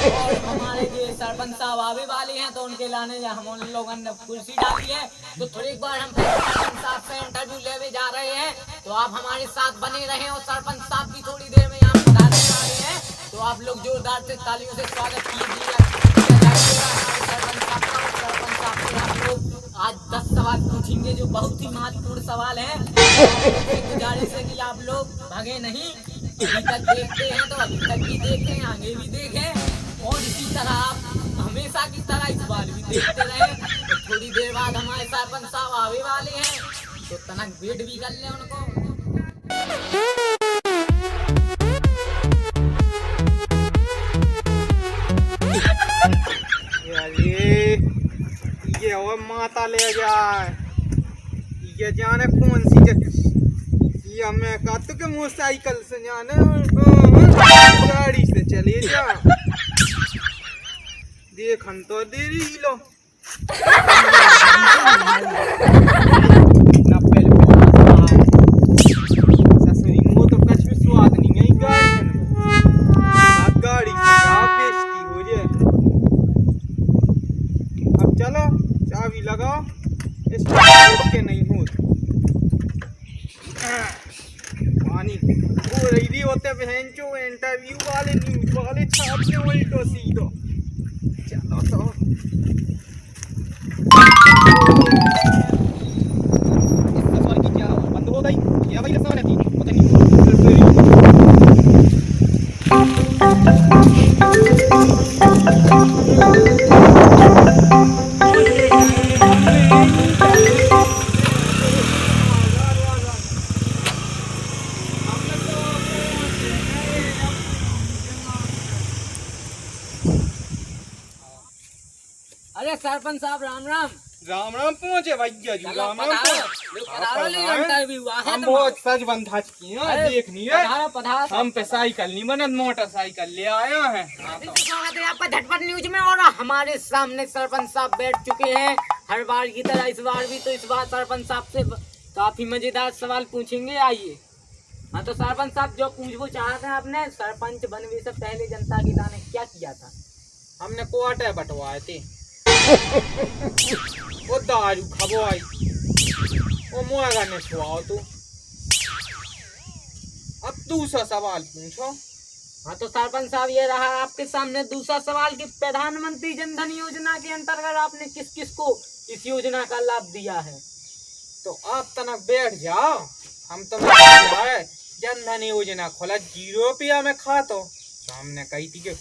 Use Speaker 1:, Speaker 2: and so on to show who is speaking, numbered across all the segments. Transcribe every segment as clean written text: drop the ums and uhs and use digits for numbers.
Speaker 1: और हमारे जो सरपंच साहब आवे वाले हैं तो उनके लाने हम उन लोगों ने कुर्सी डाली है। तो थोड़ी एक बार हम सरपंच साहब से इंटरव्यू लेने जा रहे हैं, तो आप हमारे साथ बने रहें। और सरपंच साहब भी थोड़ी देर में यहाँ पधारने वाले हैं, तो आप लोग जोरदार से तालियों से स्वागत कीजिए। आज 10 सवाल पूछेंगे जो बहुत ही महत्वपूर्ण सवाल हैं। गुजारिश है कि आप लोग भागे नहीं, अभी तक देखते हैं तो अभी तक भी देखें, आगे भी देखें और इसी तरह आप हमेशा की तरह इस बार भी देखते रहें। तो थोड़ी देर बाद हमारे सरपंच साहब आवे वाले हैं, तो तनक वेट भी कर लें उनको।
Speaker 2: ये और माता ले जाए, ये जाने कौन सी ये मैं कहता कि मोटरसाइकिल से जाने गाड़ी से चले जा। देखन तो देरी लो ससुरी मो तो कुछ भी स्वाद नहीं है गाड़ी से बेइज्जती हो जाए। अब चलो चाबी लगाओ, इस के नहीं हो पानी हो रही होते बहन चो इंटरव्यू वाले न्यूज वाले छापने उल्टो सीधो। चलो तो इस सवाल की क्या बंद हो गई या भाई सवाल थी पता नहीं।
Speaker 1: अरे सरपंच साहब राम राम।
Speaker 2: राम राम पहुंचे भैया जी, राम राम
Speaker 1: इंटरव्यू
Speaker 2: हम बहुत सच बंधा की देखनी है। हम पे साइकिल नहीं बने मोटरसाइकिल ले आया है।
Speaker 1: आपका झटपट न्यूज में। और हमारे सामने सरपंच साहब बैठ चुके हैं हर बार की तरह इस बार भी। तो इस बार सरपंच साहब से काफी मजेदार सवाल पूछेंगे, आइए। हाँ तो सरपंच साहब जो पूछना चाहते हैं, आपने सरपंच बनने से पहले जनता के लाने क्या किया था?
Speaker 2: हमने क्वार्टर बंटवाए थे, वो दारू खबवाई, वो मुआगा ने छुआओ। तू अब दूसरा सवाल पूछो।
Speaker 1: हाँ तो सरपंच साहब ये रहा आपके सामने दूसरा सवाल कि प्रधानमंत्री जन धन योजना के अंतर्गत आपने किस किस को इस योजना का लाभ दिया है?
Speaker 2: तो आप तनक बैठ जाओ, हम तो जन धन योजना खोला 0 रुपया में खातो। तो हमने कही थी कि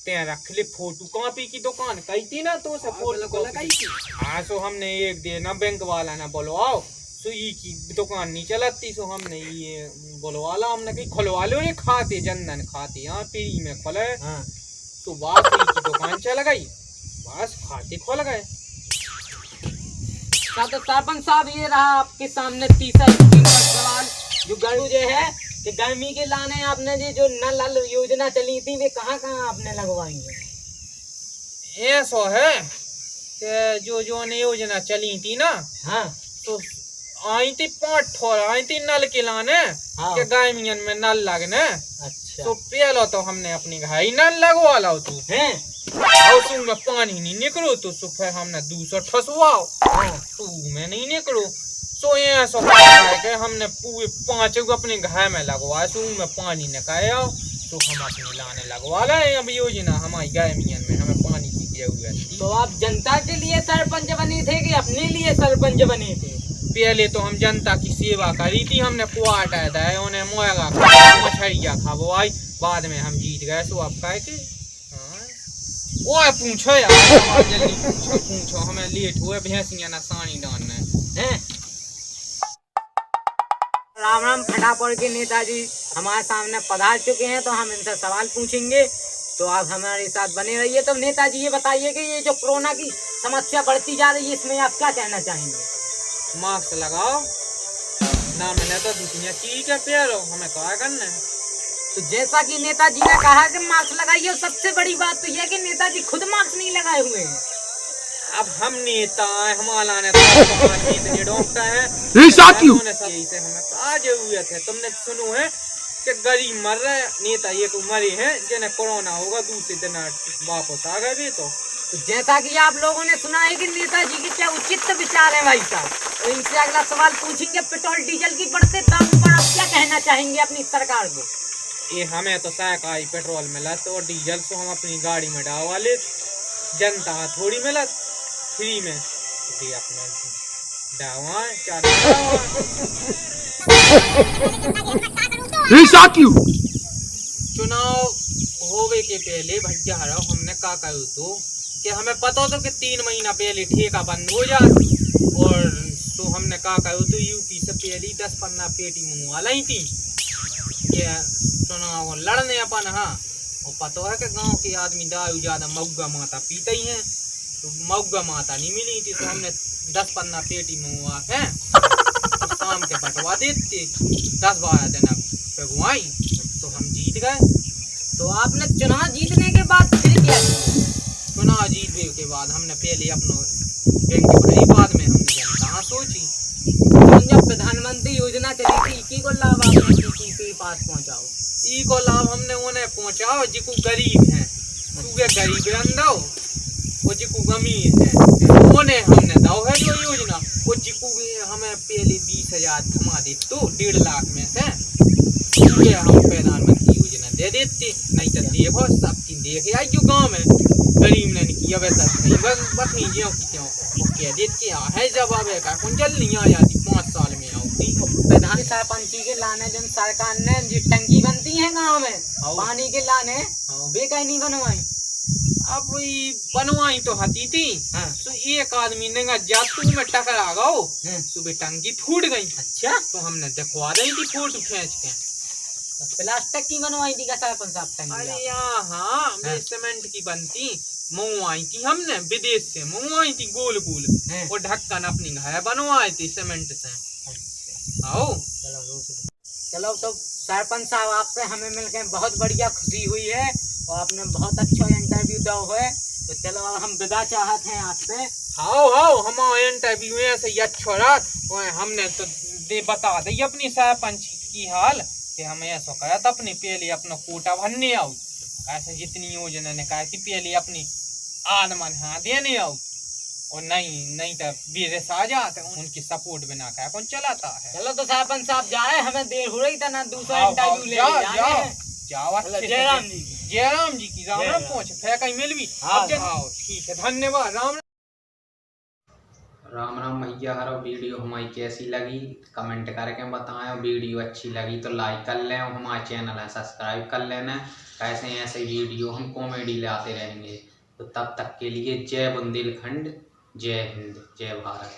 Speaker 2: रख ले फोटो कॉपी की दुकान कही थी ना, तो सब फोटो लगाई थी। हाँ सो हमने एक देना बैंक वाला ना बोलो आओ सुई की दुकान नहीं चलती, सो हमने ये बोलवाला, हमने कहीं खुलवा लो ये खाते जनधन खाते यहाँ फ्री में खोले। हाँ। तो बस की दुकान चल गई, बस खाते खोल गए।
Speaker 1: तो सरपंच साहब ये रहा आपके सामने तीसरा सवाल जो गर्मी जो है कि गर्मी के लाने आपने जो नल योजना चली थी वे कहाँ कहाँ आपने लगवाई है?
Speaker 2: ऐसा है कि जो ने योजना चली थी ना, हाँ, तो आई थी 5 ठोर आई थी नल के लाने। हाँ। के गर्मियन में नल लगने। अच्छा। तो पहले तो हमने अपनी घाई नल लगवा लो तू है और तुम में पानी नहीं निकलो, तो फिर हमने दूसरा ठसवाओ। हाँ। तू में नहीं निकलो, तो ये सो के हमने पूरे 5 अपने घर में लगवाए, तो में पानी निकाया, तो हम अपने लाने लगवा रहे। अब योजना हमारी गर्मियन में हमें पानी की जरूरत थी।
Speaker 1: तो आप जनता के लिए सरपंच बने थे कि अपने लिए सरपंच बने थे?
Speaker 2: पहले तो हम जनता की सेवा करी थी, हमने क्वार्टर दिए, उन्हें मुआगा मछलिया खबवाई, बाद में हम जीत गए। सो आप कहे कि वो पूछो यार, जल्दी पूछो, हमें लेट हुए भैंसियां ना सानी डालने हैं।
Speaker 1: राम राम। फटाफट के नेताजी हमारे सामने पधार चुके हैं, तो हम इनसे सवाल पूछेंगे, तो आप हमारे साथ बने रहिए। तो नेताजी ये बताइए कि ये जो कोरोना की समस्या बढ़ती जा रही है, इसमें आप क्या कहना चाहेंगे?
Speaker 2: मास्क लगाओ ना, मैंने तो दूसरी चीज है प्यारो, हमें क्या करना है।
Speaker 1: तो जैसा कि नेताजी ने कहा कि मास्क लगाइए, सबसे बड़ी बात तो यह कि नेताजी खुद मास्क नहीं लगाए हुए हैं।
Speaker 2: अब हम नेता है, हमारा डॉक्टर है, यही से हमें क्या जरूरत है। तुमने सुनो है कि गरीब मर रहे, नेता ये तो मरे हैं जिन्हें कोरोना होगा दूसरे दिन वापस आ गए भी। तो
Speaker 1: जैसा कि आप लोगों ने सुना है कि नेताजी के क्या उचित विचार है भाई साहब, तो इनसे अगला सवाल पूछेंगे पेट्रोल डीजल की बढ़ते दामों पर आप क्या कहना चाहेंगे अपनी सरकार को?
Speaker 2: ये हमें तो सरकारी पेट्रोल मिला तो डीजल तो हम अपनी गाड़ी में डालवा ले, जनता थोड़ी मिला फ्री में, तो अपना डालवा चुनाव होवे के पहले भैया हमने का कहा तो कि हमें पता तो कि 3 महीना पहले ठेका बंद हो जाए, और तो हमने का कहा तो यूपी से पहले 10-15 पेटी मंगवा ली थी कि चुनाव लड़ने अपन। हाँ, और पता है कि गांव के आदमी दारू ज्यादा मऊगा माता पीते ही हैं, तो मऊगा माता नहीं मिली थी, तो हमने 10-15 पेटी मंगवा के तो शाम के बटवा देते 10-12 दिन भगवाई, तो हम जीत गए।
Speaker 1: तो आपने चुनाव जीतने के बाद फिर क्या किया?
Speaker 2: चुनाव जीतने के बाद हमने पहले अपना बैंक भरी, बाद में हमने जनता सोची।
Speaker 1: तो जब प्रधानमंत्री योजना चली थी की को लाभ आपने किसी के पास पहुँचाओ?
Speaker 2: ई को लाभ हमने उन्हें पहुँचाओ जिको गरीब है, तूगे गरीब अंदो वो जिको अमीर है उन्हें हमने दो है जो योजना। वो जिको हमें पहले 20,000 थमा दे तो 1.5 लाख में से ये हम प्रधानमंत्री योजना दे देते। नहीं तो देखो सबकी देखे आई जो गाँव में गरीब ने किया वैसा नहीं बस नहीं जियो क्यों कह देते है जवाब है का कौन जल नहीं आ जाती 5 साल में आओगी।
Speaker 1: प्रधान सरपंची के लाने जन सरकार ने जो टंकी बनती है गांव में पानी के लाने वे कहीं नहीं बनवाई।
Speaker 2: अब बनवाई तो हती थी। हाँ। तो एक आदमी ने जातू में टकरा गो, सुबह टंकी फूट गई।
Speaker 1: अच्छा,
Speaker 2: तो हमने दिखवा दी थी फोटो खींच के।
Speaker 1: प्लास्टिक की बनवाई थी क्या सरपंच साहब टंकी?
Speaker 2: अरे यहाँ हाँ, सीमेंट की बनती मंगवाई थी हमने, विदेश से मंगवाई थी गोल गोल, और ढक्कन अपनी घर बनवाई थी सीमेंट से। आओ
Speaker 1: चलो तो सरपंच साहब आपसे हमें मिलकर बहुत बढ़िया खुशी हुई है, और आपने बहुत अच्छा इंटरव्यू दो है। तो चलो अब हम विदा चाहते हैं आपसे।
Speaker 2: हाँ हमारे इंटरव्यू में ऐसे अच्छा रहा, हमने तो दे बता दी अपनी सरपंच की हाल कि हमें ऐसा कहा था अपने पहले अपना कोटा भरने आओ, ऐसे जितनी योजना ने कहा थी पहले अपनी आदमन हाँ देने आओ, और नहीं तो वीर आ जाते उनकी सपोर्ट बिना क्या कौन चलाता है।
Speaker 1: चलो तो सरपंच साहब जा रहे हैं, हमें देर हो रही था ना दूसरा इंटरव्यू ले
Speaker 2: जाओ। जयराम जी की राम राम पहुँच फिर कहीं मिल भी। ठीक है, धन्यवाद। राम राम भैया। हर वीडियो हमारी कैसी लगी कमेंट करके बताएं, वीडियो अच्छी लगी तो लाइक कर लें, और हमारे चैनल है सब्सक्राइब कर लेना। कैसे ऐसे वीडियो हम कॉमेडी लाते रहेंगे। तो तब तक के लिए जय बुंदेलखंड, जय हिंद, जय भारत।